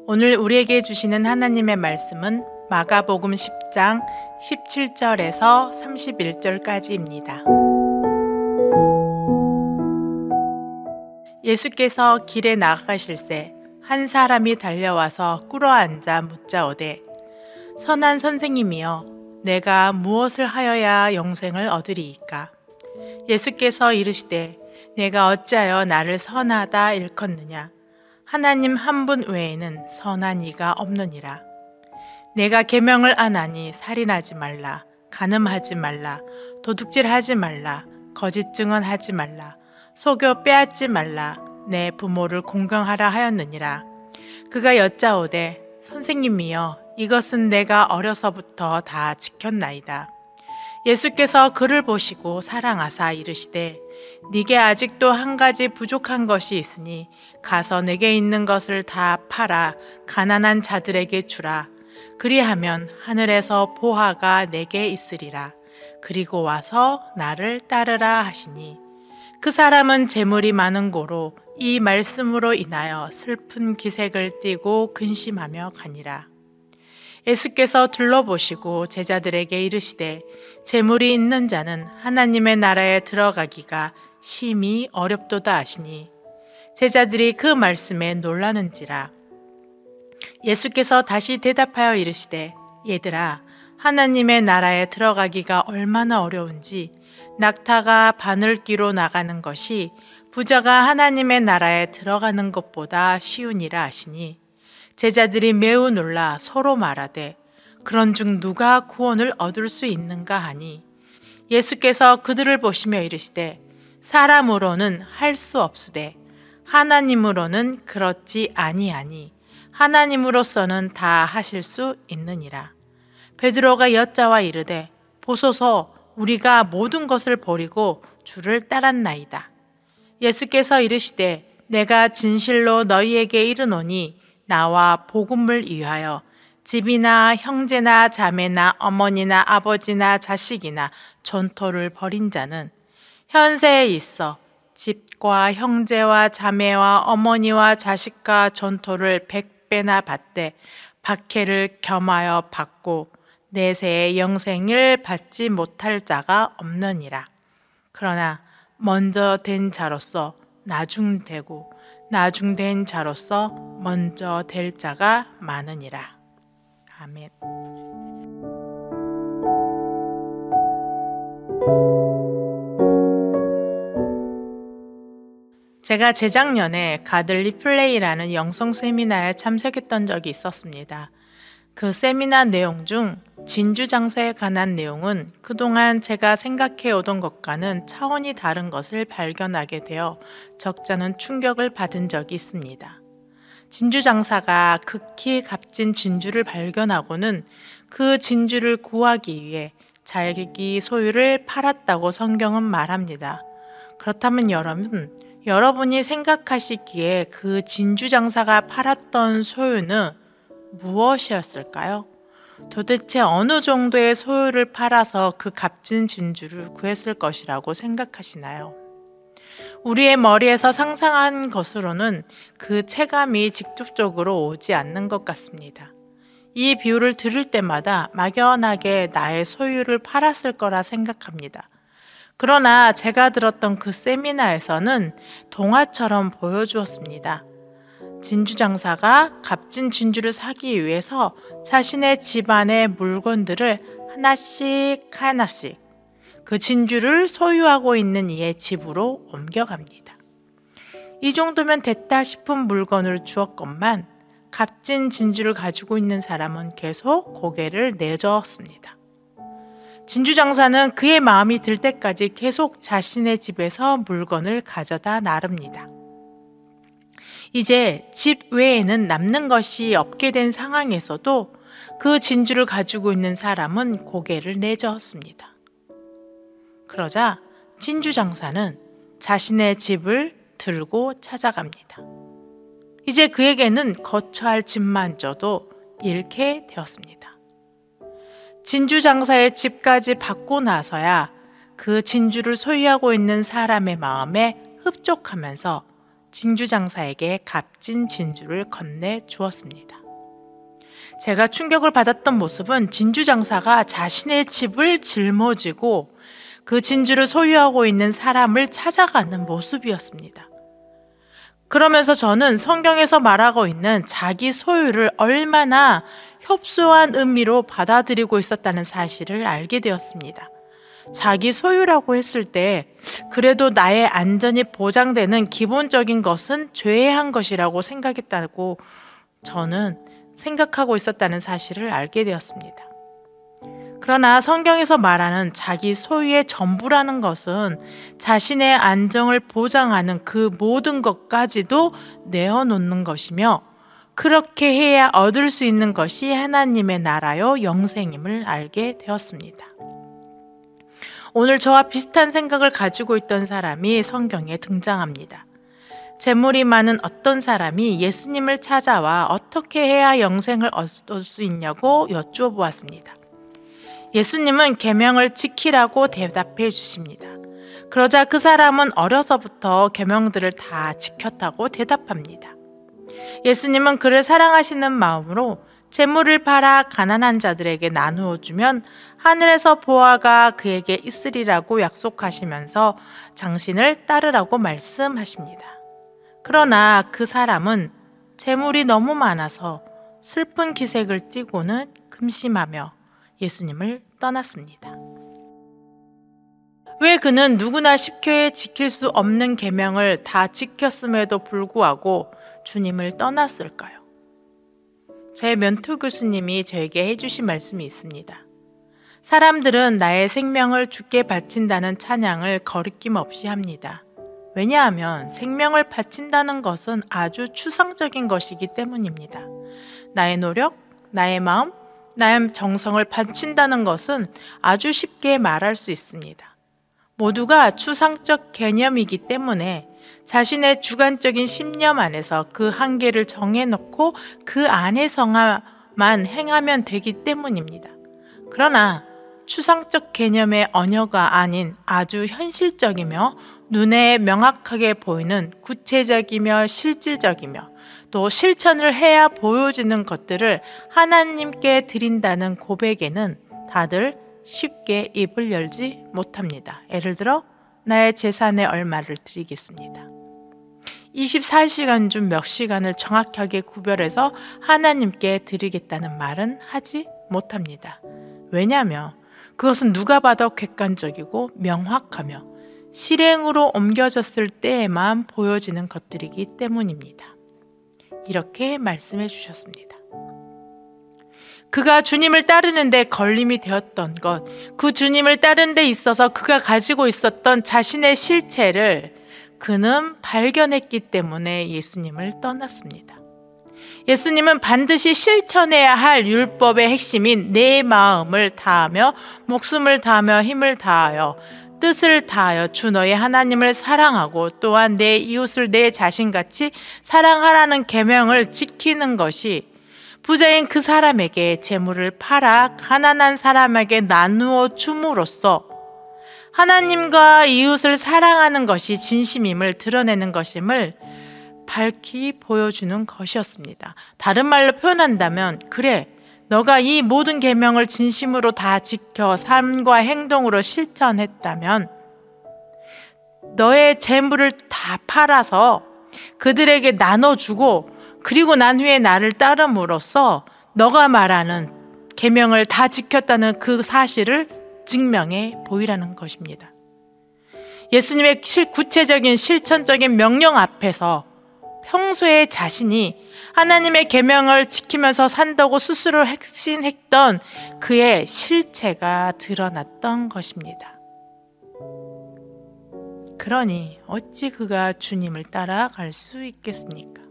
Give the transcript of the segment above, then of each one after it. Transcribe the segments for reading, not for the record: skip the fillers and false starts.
오늘 우리에게 주시는 하나님의 말씀은 마가복음 10장 17절에서 31절까지입니다. 예수께서 길에 나가실새 한 사람이 달려와서 꿇어앉아 묻자오되 선한 선생님이여 내가 무엇을 하여야 영생을 얻으리이까? 예수께서 이르시되 내가 어찌하여 나를 선하다 일컫느냐? 하나님 한 분 외에는 선한 이가 없느니라. 내가 계명을 안 하니 살인하지 말라, 간음하지 말라, 도둑질하지 말라, 거짓 증언하지 말라, 속여 빼앗지 말라, 내 부모를 공경하라 하였느니라. 그가 여짜오되 선생님이여 이것은 내가 어려서부터 다 지켰나이다. 예수께서 그를 보시고 사랑하사 이르시되 네게 아직도 한 가지 부족한 것이 있으니 가서 내게 있는 것을 다 팔아 가난한 자들에게 주라. 그리하면 하늘에서 보화가 내게 있으리라. 그리고 와서 나를 따르라 하시니 그 사람은 재물이 많은 고로 이 말씀으로 인하여 슬픈 기색을 띠고 근심하며 가니라. 예수께서 둘러보시고 제자들에게 이르시되 재물이 있는 자는 하나님의 나라에 들어가기가 심히 어렵도다 하시니 제자들이 그 말씀에 놀라는지라. 예수께서 다시 대답하여 이르시되 얘들아 하나님의 나라에 들어가기가 얼마나 어려운지 낙타가 바늘귀로 나가는 것이 부자가 하나님의 나라에 들어가는 것보다 쉬우니라 하시니 제자들이 매우 놀라 서로 말하되 그런즉 누가 구원을 얻을 수 있는가 하니 예수께서 그들을 보시며 이르시되 사람으로는 할 수 없으되 하나님으로는 그렇지 아니하니 하나님으로서는 다 하실 수 있느니라. 베드로가 여짜와 이르되 보소서 우리가 모든 것을 버리고 주를 따랐나이다. 예수께서 이르시되 내가 진실로 너희에게 이르노니 나와 복음을 위하여 집이나 형제나 자매나 어머니나 아버지나 자식이나 전토를 벌인 자는 현세에 있어 집과 형제와 자매와 어머니와 자식과 전토를 100배나 받되 박해를 겸하여 받고 내세의 영생을 받지 못할 자가 없느니라. 그러나 먼저 된 자로서 나중되고 나중된 자로서 먼저 될 자가 많으니라. 아멘. 제가 재작년에 가들리 플레이라는 영성 세미나에 참석했던 적이 있었습니다. 그 세미나 내용 중 진주 장사에 관한 내용은 그동안 제가 생각해 오던 것과는 차원이 다른 것을 발견하게 되어 적잖은 충격을 받은 적이 있습니다. 진주 장사가 극히 값진 진주를 발견하고는 그 진주를 구하기 위해 자기 소유를 팔았다고 성경은 말합니다. 그렇다면 여러분이 생각하시기에 그 진주 장사가 팔았던 소유는 무엇이었을까요? 도대체 어느 정도의 소유를 팔아서 그 값진 진주를 구했을 것이라고 생각하시나요? 우리의 머리에서 상상한 것으로는 그 체감이 직접적으로 오지 않는 것 같습니다. 이 비유를 들을 때마다 막연하게 나의 소유를 팔았을 거라 생각합니다. 그러나 제가 들었던 그 세미나에서는 동화처럼 보여주었습니다. 진주 장사가 값진 진주를 사기 위해서 자신의 집안의 물건들을 하나씩 그 진주를 소유하고 있는 이의 집으로 옮겨갑니다. 이 정도면 됐다 싶은 물건을 주었건만 값진 진주를 가지고 있는 사람은 계속 고개를 내저었습니다. 진주 장사는 그의 마음이 들 때까지 계속 자신의 집에서 물건을 가져다 나릅니다. 이제 집 외에는 남는 것이 없게 된 상황에서도 그 진주를 가지고 있는 사람은 고개를 내저었습니다. 그러자 진주 장사는 자신의 집을 들고 찾아갑니다. 이제 그에게는 거처할 집만저도 잃게 되었습니다. 진주 장사의 집까지 받고 나서야 그 진주를 소유하고 있는 사람의 마음에 흡족하면서 진주장사에게 값진 진주를 건네 주었습니다. 제가 충격을 받았던 모습은 진주장사가 자신의 집을 짊어지고 그 진주를 소유하고 있는 사람을 찾아가는 모습이었습니다. 그러면서 저는 성경에서 말하고 있는 자기 소유를 얼마나 협소한 의미로 받아들이고 있었다는 사실을 알게 되었습니다. 자기 소유라고 했을 때 그래도 나의 안전이 보장되는 기본적인 것은 죄한 것이라고 생각했다고 저는 생각하고 있었다는 사실을 알게 되었습니다. 그러나 성경에서 말하는 자기 소유의 전부라는 것은 자신의 안정을 보장하는 그 모든 것까지도 내어놓는 것이며 그렇게 해야 얻을 수 있는 것이 하나님의 나라요 영생임을 알게 되었습니다. 오늘 저와 비슷한 생각을 가지고 있던 사람이 성경에 등장합니다. 재물이 많은 어떤 사람이 예수님을 찾아와 어떻게 해야 영생을 얻을 수 있냐고 여쭈어 보았습니다. 예수님은 계명을 지키라고 대답해 주십니다. 그러자 그 사람은 어려서부터 계명들을 다 지켰다고 대답합니다. 예수님은 그를 사랑하시는 마음으로 재물을 팔아 가난한 자들에게 나누어 주면 하늘에서 보화가 그에게 있으리라고 약속하시면서 당신을 따르라고 말씀하십니다. 그러나 그 사람은 재물이 너무 많아서 슬픈 기색을 띠고는 금심하며 예수님을 떠났습니다. 왜 그는 누구나 쉽게 지킬 수 없는 계명을 다 지켰음에도 불구하고 주님을 떠났을까요? 제 멘토 교수님이 저에게 해주신 말씀이 있습니다. 사람들은 나의 생명을 주께 바친다는 찬양을 거리낌 없이 합니다. 왜냐하면 생명을 바친다는 것은 아주 추상적인 것이기 때문입니다. 나의 노력, 나의 마음, 나의 정성을 바친다는 것은 아주 쉽게 말할 수 있습니다. 모두가 추상적 개념이기 때문에 자신의 주관적인 신념 안에서 그 한계를 정해놓고 그 안에서만 행하면 되기 때문입니다. 그러나 추상적 개념의 언어가 아닌 아주 현실적이며 눈에 명확하게 보이는 구체적이며 실질적이며 또 실천을 해야 보여지는 것들을 하나님께 드린다는 고백에는 다들 쉽게 입을 열지 못합니다. 예를 들어 나의 재산의 얼마를 드리겠습니다. 24시간 중 몇 시간을 정확하게 구별해서 하나님께 드리겠다는 말은 하지 못합니다. 왜냐하면 그것은 누가 봐도 객관적이고 명확하며 실행으로 옮겨졌을 때에만 보여지는 것들이기 때문입니다. 이렇게 말씀해 주셨습니다. 그가 주님을 따르는데 걸림이 되었던 것, 그 주님을 따르는 데 있어서 그가 가지고 있었던 자신의 실체를 그는 발견했기 때문에 예수님을 떠났습니다. 예수님은 반드시 실천해야 할 율법의 핵심인 내 마음을 다하며 목숨을 다하며 힘을 다하여 뜻을 다하여 주 너의 하나님을 사랑하고 또한 내 이웃을 내 자신같이 사랑하라는 계명을 지키는 것이 부자인 그 사람에게 재물을 팔아 가난한 사람에게 나누어 줌으로써 하나님과 이웃을 사랑하는 것이 진심임을 드러내는 것임을 밝히 보여주는 것이었습니다. 다른 말로 표현한다면 그래, 너가 이 모든 계명을 진심으로 다 지켜 삶과 행동으로 실천했다면 너의 재물을 다 팔아서 그들에게 나눠주고 그리고 난 후에 나를 따름으로써 너가 말하는 계명을 다 지켰다는 그 사실을 증명해 보이라는 것입니다. 예수님의 구체적인 실천적인 명령 앞에서 평소에 자신이 하나님의 계명을 지키면서 산다고 스스로 확신했던 그의 실체가 드러났던 것입니다. 그러니 어찌 그가 주님을 따라갈 수 있겠습니까?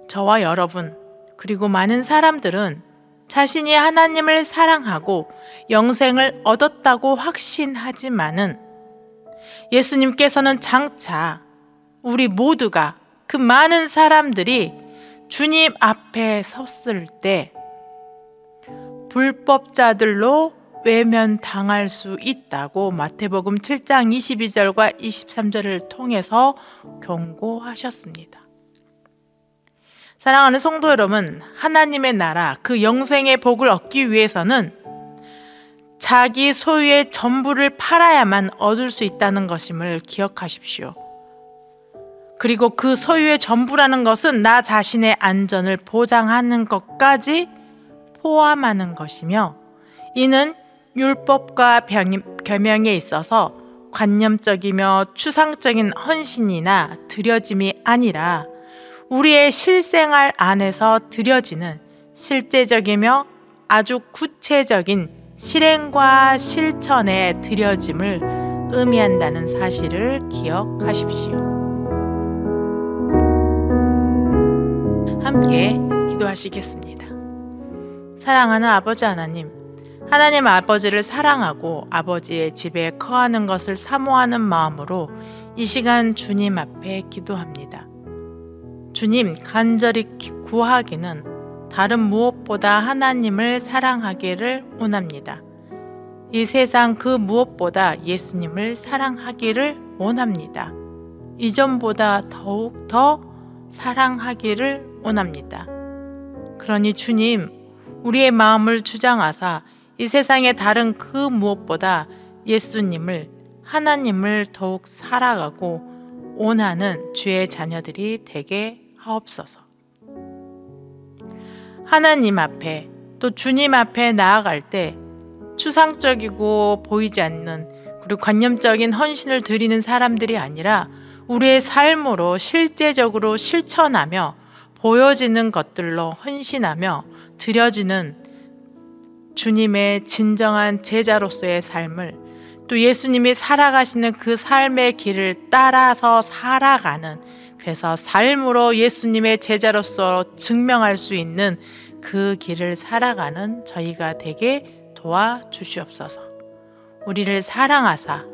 저와 여러분 그리고 많은 사람들은 자신이 하나님을 사랑하고 영생을 얻었다고 확신하지만은 예수님께서는 장차 우리 모두가 그 많은 사람들이 주님 앞에 섰을 때 불법자들로 외면당할 수 있다고 마태복음 7장 22절과 23절을 통해서 경고하셨습니다. 사랑하는 성도 여러분, 하나님의 나라, 그 영생의 복을 얻기 위해서는 자기 소유의 전부를 팔아야만 얻을 수 있다는 것임을 기억하십시오. 그리고 그 소유의 전부라는 것은 나 자신의 안전을 보장하는 것까지 포함하는 것이며, 이는 율법과 계명에 있어서 관념적이며 추상적인 헌신이나 드려짐이 아니라 우리의 실생활 안에서 드려지는 실제적이며 아주 구체적인 실행과 실천의 드려짐을 의미한다는 사실을 기억하십시오. 함께 기도하시겠습니다. 사랑하는 아버지 하나님, 하나님 아버지를 사랑하고 아버지의 집에 거하는 것을 사모하는 마음으로 이 시간 주님 앞에 기도합니다. 주님, 간절히 구하기는 다른 무엇보다 하나님을 사랑하기를 원합니다. 이 세상 그 무엇보다 예수님을 사랑하기를 원합니다. 이전보다 더욱 더 사랑하기를 원합니다. 그러니 주님, 우리의 마음을 주장하사 이 세상의 다른 그 무엇보다 예수님을, 하나님을 더욱 살아가고 원하는 주의 자녀들이 되게 하옵소서. 하나님 앞에 또 주님 앞에 나아갈 때 추상적이고 보이지 않는, 그리고 관념적인 헌신을 드리는 사람들이 아니라 우리의 삶으로 실제적으로 실천하며 보여지는 것들로 헌신하며 드려지는 주님의 진정한 제자로서의 삶을, 또 예수님이 살아가시는 그 삶의 길을 따라서 살아가는, 그래서 삶으로 예수님의 제자로서 증명할 수 있는 그 길을 살아가는 저희가 되게 도와주시옵소서. 우리를 사랑하사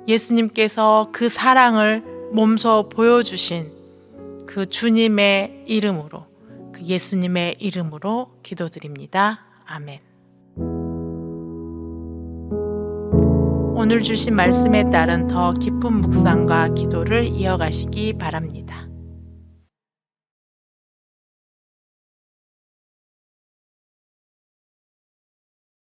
예수님께서 그 사랑을 몸소 보여주신 그 주님의 이름으로, 그 예수님의 이름으로 기도드립니다. 아멘. 오늘 주신 말씀에 따른 더 깊은 묵상과 기도를 이어가시기 바랍니다.